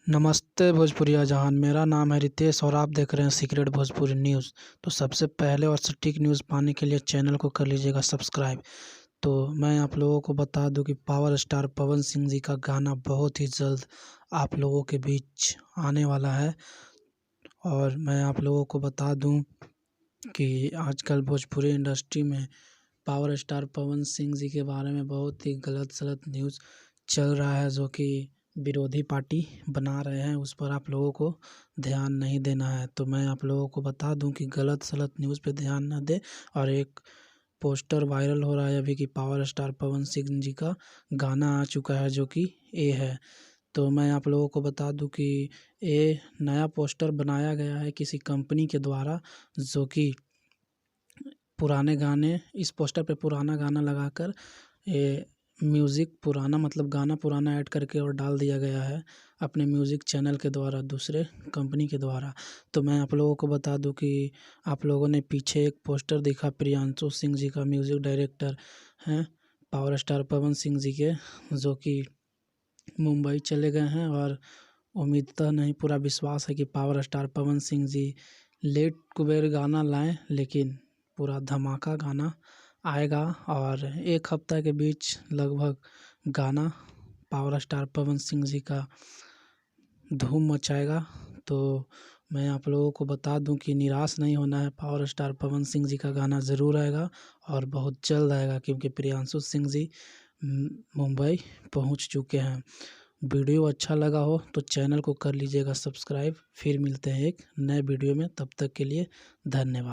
नमस्ते भोजपुरिया जहान, मेरा नाम है रितेश और आप देख रहे हैं सीक्रेट भोजपुरी न्यूज़। तो सबसे पहले और सटीक न्यूज़ पाने के लिए चैनल को कर लीजिएगा सब्सक्राइब। तो मैं आप लोगों को बता दूं कि पावर स्टार पवन सिंह जी का गाना बहुत ही जल्द आप लोगों के बीच आने वाला है। और मैं आप लोगों को बता दूं कि आजकल भोजपुरी इंडस्ट्री में पावर स्टार पवन सिंह जी के बारे में बहुत ही गलत सलत न्यूज़ चल रहा है, जो कि विरोधी पार्टी बना रहे हैं। उस पर आप लोगों को ध्यान नहीं देना है। तो मैं आप लोगों को बता दूं कि गलत सलत न्यूज़ पे ध्यान न दे। और एक पोस्टर वायरल हो रहा है अभी कि पावर स्टार पवन सिंह जी का गाना आ चुका है, जो कि ए है। तो मैं आप लोगों को बता दूं कि ये नया पोस्टर बनाया गया है किसी कंपनी के द्वारा, जो कि पुराने गाने, इस पोस्टर पे पुराना गाना लगाकर ये म्यूज़िक पुराना, मतलब गाना पुराना ऐड करके और डाल दिया गया है अपने म्यूज़िक चैनल के द्वारा, दूसरे कंपनी के द्वारा। तो मैं आप लोगों को बता दूं कि आप लोगों ने पीछे एक पोस्टर देखा प्रियांशु सिंह जी का, म्यूज़िक डायरेक्टर हैं पावर स्टार पवन सिंह जी के, जो कि मुंबई चले गए हैं। और उम्मीद तो नहीं, पूरा विश्वास है कि power star Pawan Singh ji late Kuber गाना लाएं, लेकिन पूरा धमाका गाना आएगा। और एक हफ्ता के बीच लगभग गाना पावर स्टार पवन सिंह जी का धूम मचाएगा। तो मैं आप लोगों को बता दूं कि निराश नहीं होना है, पावर स्टार पवन सिंह जी का गाना ज़रूर आएगा और बहुत जल्द आएगा, क्योंकि प्रियांशु सिंह जी मुंबई पहुंच चुके हैं। वीडियो अच्छा लगा हो तो चैनल को कर लीजिएगा सब्सक्राइब। फिर मिलते हैं एक नए वीडियो में, तब तक के लिए धन्यवाद।